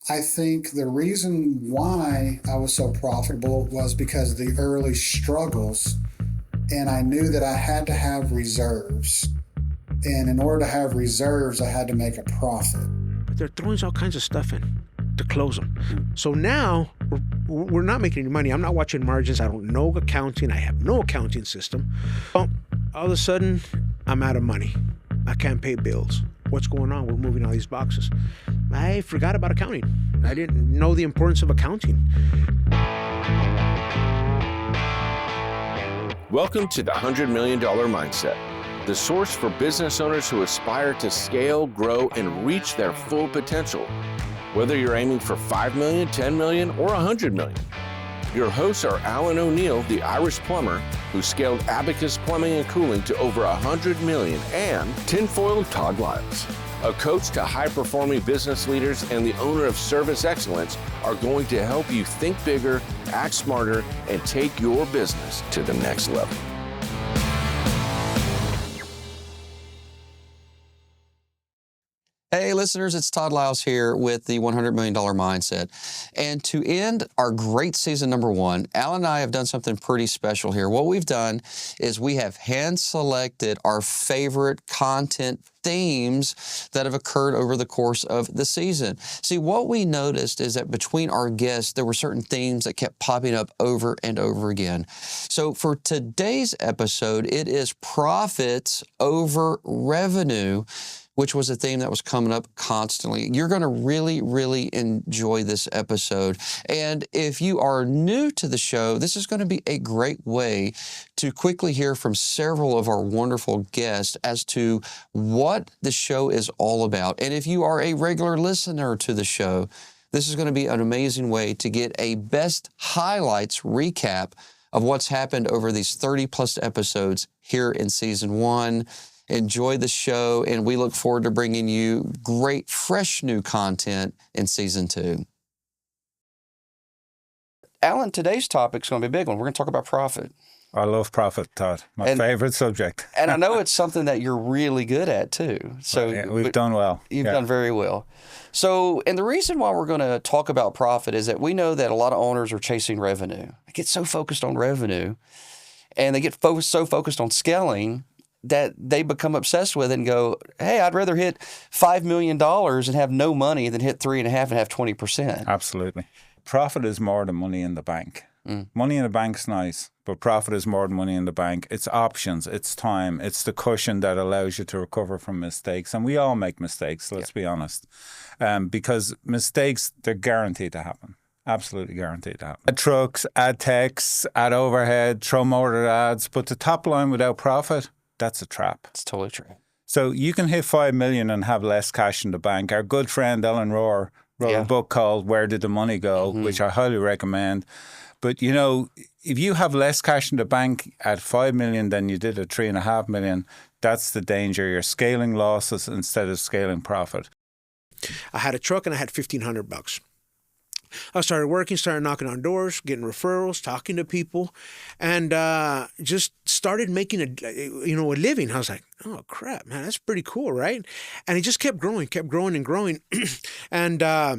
I think the reason why I was so profitable was because of the early struggles, and I knew that I had to have reserves. And in order to have reserves, I had to make a profit. But they're throwing all kinds of stuff in to close them. So now we're not making any money. I'm not watching margins. I don't know accounting. I have no accounting system. Well, all of a sudden, I'm out of money. I can't pay bills. What's going on? We're moving all these boxes. I forgot about accounting. I didn't know the importance of accounting. Welcome to the $100 Million Mindset, the source for business owners who aspire to scale, grow, and reach their full potential. Whether you're aiming for 5 million, 10 million, or 100 million. Your hosts are Alan O'Neill, the Irish plumber, who scaled Abacus Plumbing and Cooling to over 100 million, and tinfoil Todd Liles, a coach to high-performing business leaders and the owner of Service Excellence, are going to help you think bigger, act smarter, and take your business to the next level. Hey listeners, it's Todd Liles here with the $100 Million Mindset. And to end our great season number 1, Alan and I have done something pretty special here. What we've done is we have hand-selected our favorite content themes that have occurred over the course of the season. See, what we noticed is that between our guests, there were certain themes that kept popping up over and over again. So for today's episode, it is profits over revenue, which was a theme that was coming up constantly. You're going to really, really enjoy this episode. And if you are new to the show, this is going to be a great way to quickly hear from several of our wonderful guests as to what the show is all about. And if you are a regular listener to the show, this is going to be an amazing way to get a best highlights recap of what's happened over these 30-plus episodes here in Season 1. Enjoy the show, and we look forward to bringing you great, fresh new content in Season 2. Alan, today's topic's going to be a big one. We're going to talk about profit. I love profit, Todd. My favorite subject. And I know it's something that you're really good at, too. So yeah, we've done well. You've done very well. So, and the reason why we're going to talk about profit is that we know that a lot of owners are chasing revenue. They get so focused on revenue, and they get so focused on scaling that they become obsessed with it and go, hey, I'd rather hit $5 million and have no money than hit 3.5 and have 20%. Absolutely. Profit is more than money in the bank. Money in the bank's nice, but profit is more than money in the bank. It's options, it's time, it's the cushion that allows you to recover from mistakes. And we all make mistakes, let's be honest. Because mistakes, they're guaranteed to happen. Absolutely guaranteed to happen. Add trucks, add techs, add overhead, throw more ads, but the top line without profit, that's a trap. It's totally true. So you can hit 5 million and have less cash in the bank. Our good friend Ellen Rohr wrote a book called Where Did the Money Go, which I highly recommend. But, you know, if you have less cash in the bank at 5 million than you did at 3.5 million, that's the danger. You're scaling losses instead of scaling profit. I had a truck and I had $1,500. I started working, started knocking on doors, getting referrals, talking to people, and just started making a living. I was like, oh crap, man, that's pretty cool, right? And it just kept growing and growing. And all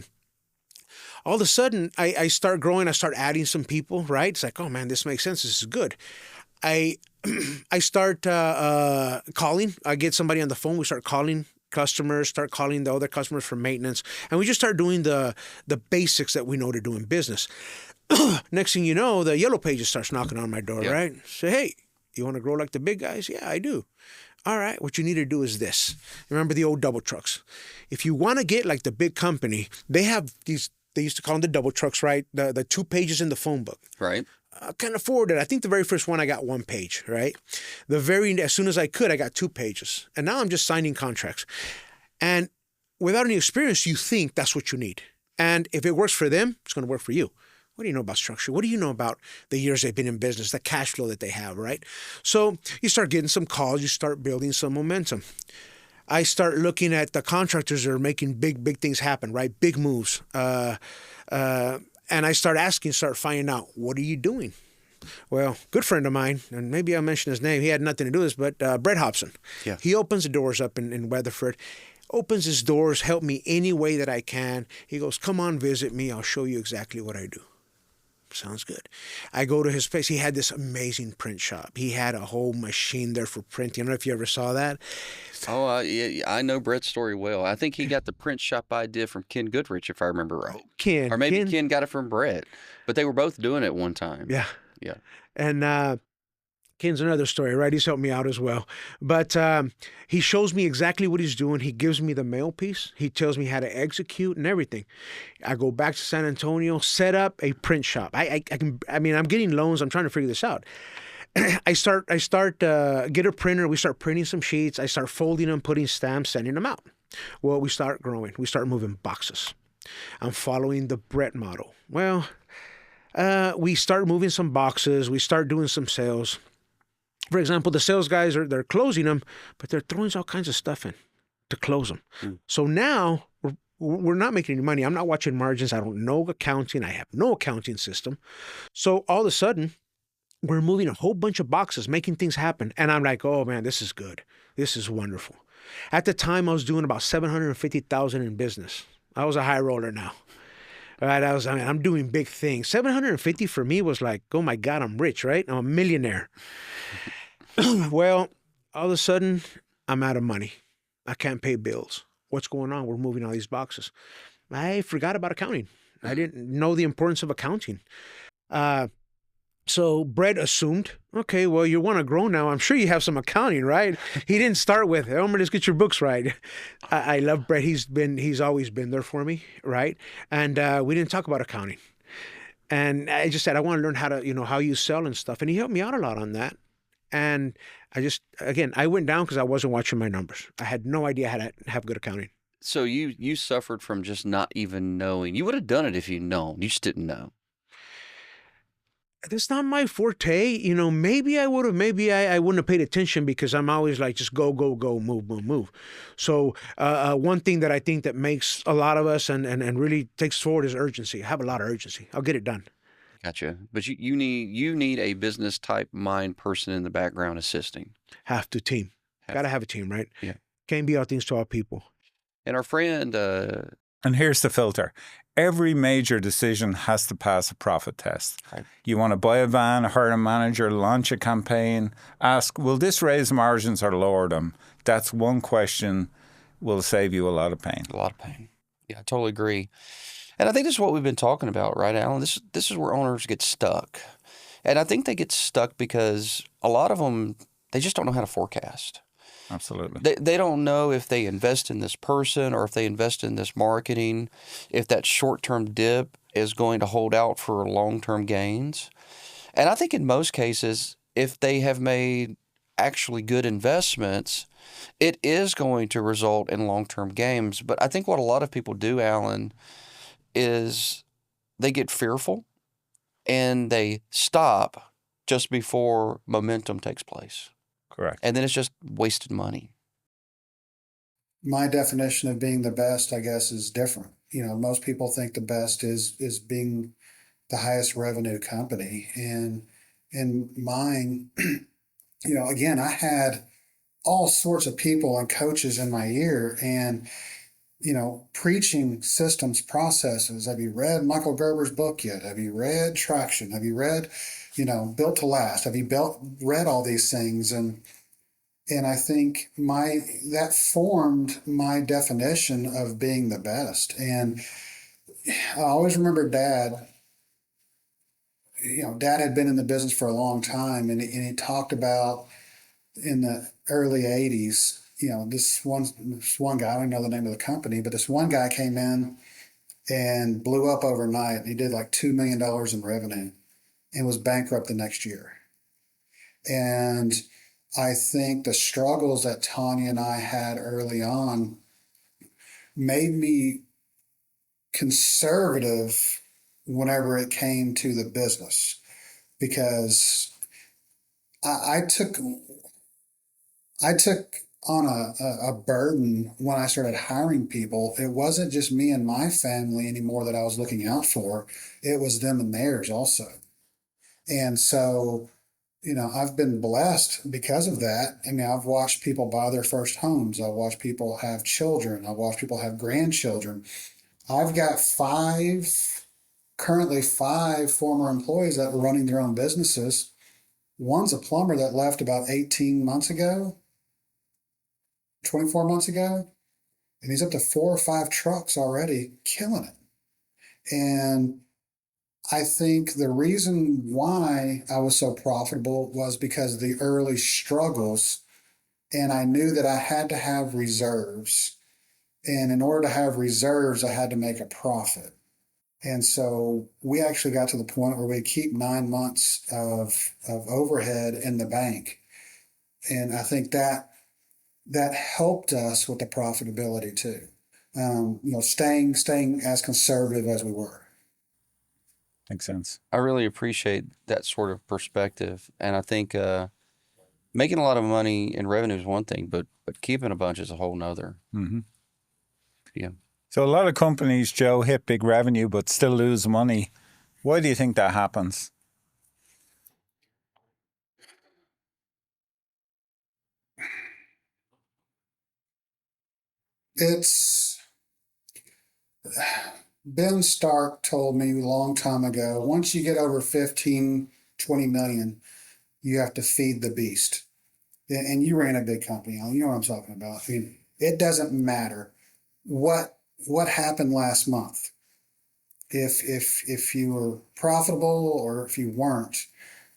of a sudden I start growing, I start adding some people, right? It's like, oh man, this makes sense. This is good. I start calling. I get somebody on the phone. We start calling customers, start calling the other customers for maintenance, and we just start doing the basics that we know to do in business. Next thing you know, the Yellow Pages starts knocking on my door, right? Say, hey, you want to grow like the big guys? Yeah, I do. All right, what you need to do is this. Remember the old double trucks. If you want to get like the big company, they have these, they used to call them the double trucks, right? The 2 pages in the phone book. Right. I can't afford it. I think the very first one I got 1 page, right? As soon as I could, I got 2 pages. And now I'm just signing contracts. And without any experience, you think that's what you need. And if it works for them, it's going to work for you. What do you know about structure? What do you know about the years they've been in business, the cash flow that they have, right? So you start getting some calls, you start building some momentum. I start looking at the contractors that are making big things happen, right? Big moves. And I start finding out, what are you doing? Well, good friend of mine, and maybe I'll mention his name. He had nothing to do with this, but Brett Hobson. Yeah. He opens the doors up in Weatherford. opens his doors, help me any way that I can. He goes, come on, visit me. I'll show you exactly what I do. Sounds good. I go to his place. He had this amazing print shop. He had a whole machine there for printing. I don't know if you ever saw that. Oh, yeah, I know Brett's story well. I think he got the print shop idea from Ken Goodrich, if I remember right. Ken. Or maybe Ken got it from Brett. But they were both doing it one time. Yeah. Yeah. And Ken's another story, right? He's helped me out as well. But he shows me exactly what he's doing. He gives me the mail piece. He tells me how to execute and everything. I go back to San Antonio, set up a print shop. I'm getting loans. I'm trying to figure this out. I start get a printer. We start printing some sheets. I start folding them, putting stamps, sending them out. Well, we start growing. We start moving boxes. I'm following the Brett model. Well, we start moving some boxes. We start doing some sales. For example, the sales guys they're closing them, but they're throwing all kinds of stuff in to close them. So now we're not making any money. I'm not watching margins. I don't know accounting. I have no accounting system. So all of a sudden, we're moving a whole bunch of boxes, making things happen. And I'm like, oh man, this is good. This is wonderful. At the time, I was doing about $750,000 in business. I was a high roller now. Right, I'm doing big things. 750 for me was like, oh my God, I'm rich, right? I'm a millionaire. Well, all of a sudden, I'm out of money. I can't pay bills. What's going on? We're moving all these boxes. I forgot about accounting. I didn't know the importance of accounting. So Brett assumed, okay, well, you want to grow now. I'm sure you have some accounting, right? He didn't start with, Elmer, let's get your books right. I love Brett. He's always been there for me, right? And we didn't talk about accounting. And I just said, I want to learn how to, how you sell and stuff. And he helped me out a lot on that. And I went down because I wasn't watching my numbers. I had no idea how to have good accounting. So you suffered from just not even knowing. You would have done it if you'd known. You just didn't know. That's not my forte. Maybe I would have, maybe I wouldn't have paid attention because I'm always like, just go, move. So one thing that I think that makes a lot of us and really takes forward is urgency. I have a lot of urgency. I'll get it done. Gotcha. But you need a business type mind person in the background assisting. Have to team. Got to have a team, right? Yeah. Can't be all things to all people. And our friend... And here's the filter. Every major decision has to pass a profit test. Right. You want to buy a van, hire a manager, launch a campaign, ask, will this raise margins or lower them? That's one question will save you a lot of pain. A lot of pain. Yeah, I totally agree. And I think this is what we've been talking about, right, Alan? This is where owners get stuck. And I think they get stuck because a lot of them, they just don't know how to forecast. Absolutely. They don't know if they invest in this person or if they invest in this marketing, if that short-term dip is going to hold out for long-term gains. And I think in most cases, if they have made actually good investments, it is going to result in long-term gains. But I think what a lot of people do, Alan, is they get fearful and they stop just before momentum takes place. Correct. And then it's just wasted money. My definition of being the best, I guess, is different. Most people think the best is being the highest revenue company. And in mine, again, I had all sorts of people and coaches in my ear and, preaching systems, processes. Have you read Michael Gerber's book yet? Have you read Traction? Have you read, Built to Last? Have you read all these things? And I think that formed my definition of being the best. And I always remember Dad. Dad had been in the business for a long time, and he talked about in the early '80s. This one guy, I don't know the name of the company, but this one guy came in and blew up overnight. He did like $2 million in revenue and was bankrupt the next year. And I think the struggles that Tanya and I had early on made me conservative whenever it came to the business, because I took on a burden when I started hiring people. It wasn't just me and my family anymore that I was looking out for. It was them and theirs also. And so, I've been blessed because of that. I mean, I've watched people buy their first homes. I've watched people have children. I've watched people have grandchildren. I've got currently five former employees that were running their own businesses. One's a plumber that left about 18 months ago, 24 months ago, and he's up to 4 or 5 trucks already, killing it. And I think the reason why I was so profitable was because of the early struggles, and I knew that I had to have reserves. And in order to have reserves, I had to make a profit. And so we actually got to the point where we keep 9 months of overhead in the bank. And I think that helped us with the profitability too. Staying as conservative as we were. Makes sense. I really appreciate that sort of perspective. And I think making a lot of money in revenue is one thing, but keeping a bunch is a whole nother. Mm-hmm. Yeah. So a lot of companies, Joe, hit big revenue but still lose money. Why do you think that happens? It's Ben Stark told me a long time ago, once you get over 15, 20 million, you have to feed the beast. And you ran a big company. You know what I'm talking about. I mean, it doesn't matter what happened last month. If you were profitable or if you weren't,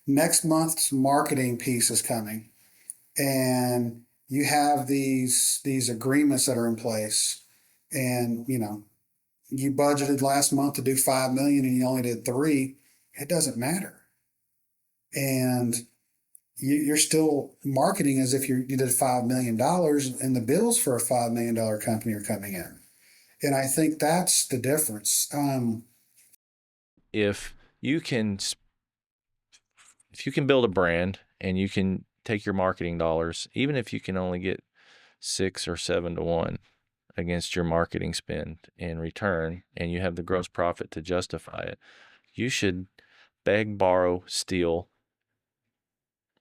next month's marketing piece is coming. And you have these agreements that are in place. And, you budgeted last month to do 5 million and you only did 3. It doesn't matter. And you're still marketing as if you did $5 million and the bills for a $5 million company are coming in. And I think that's the difference. If you can build a brand and you can take your marketing dollars, even if you can only get 6 or 7 to 1 against your marketing spend in return, and you have the gross profit to justify it, you should beg, borrow, steal,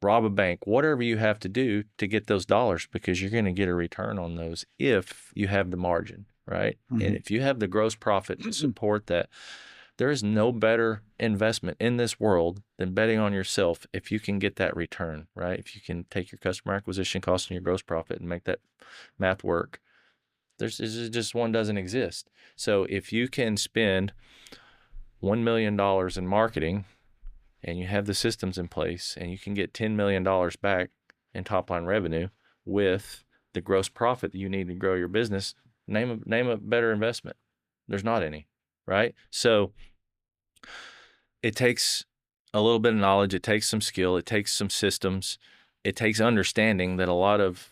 rob a bank, whatever you have to do to get those dollars, because you're going to get a return on those if you have the margin, right? Mm-hmm. And if you have the gross profit to support that, there is no better investment in this world than betting on yourself if you can get that return, right? If you can take your customer acquisition cost and your gross profit and make that math work, there's just one doesn't exist. So if you can spend $1 million in marketing and you have the systems in place and you can get $10 million back in top line revenue with the gross profit that you need to grow your business, name a better investment. There's not any, right? So it takes a little bit of knowledge. It takes some skill. It takes some systems. It takes understanding that a lot of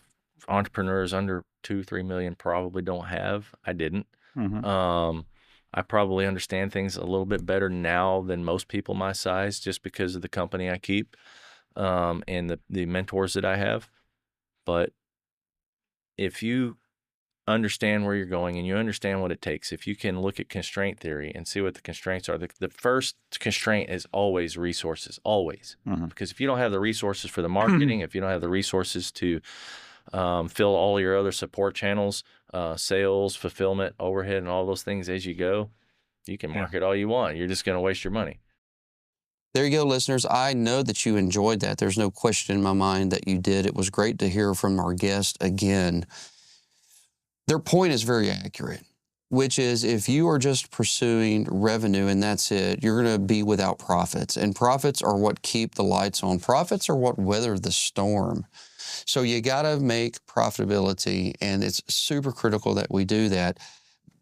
entrepreneurs under 2-3 million probably don't have. I didn't. Mm-hmm. I probably understand things a little bit better now than most people my size, just because of the company I keep and the mentors that I have. But if you understand where you're going and you understand what it takes, if you can look at constraint theory and see what the constraints are, the first constraint is always resources, always. Mm-hmm. Because if you don't have the resources for the marketing, if you don't have the resources to fill all your other support channels, sales, fulfillment, overhead, and all those things as you go, you can market all you want. You're just going to waste your money. There you go, listeners. I know that you enjoyed that. There's no question in my mind that you did. It was great to hear from our guest again. Their point is very accurate, which is if you are just pursuing revenue and that's it, you're going to be without profits. And profits are what keep the lights on. Profits are what weather the storm. So you got to make profitability, and it's super critical that we do that.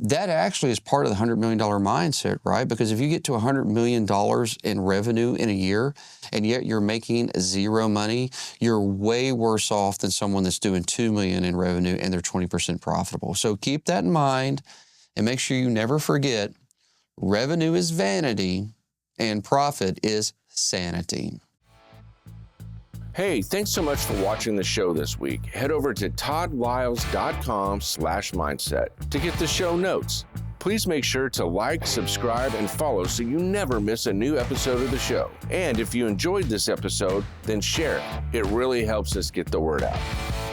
That actually is part of the $100 million mindset, right? Because if you get to $100 million in revenue in a year, and yet you're making zero money, you're way worse off than someone that's doing $2 million in revenue and they're 20% profitable. So keep that in mind, and make sure you never forget, revenue is vanity and profit is sanity. Hey, thanks so much for watching the show this week. Head over to toddliles.com/mindset to get the show notes. Please make sure to like, subscribe, and follow so you never miss a new episode of the show. And if you enjoyed this episode, then share it. It really helps us get the word out.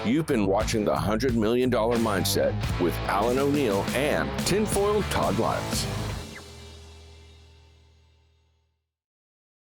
You've been watching the $100 Million Mindset with Alan O'Neill and Tinfoil Todd Liles.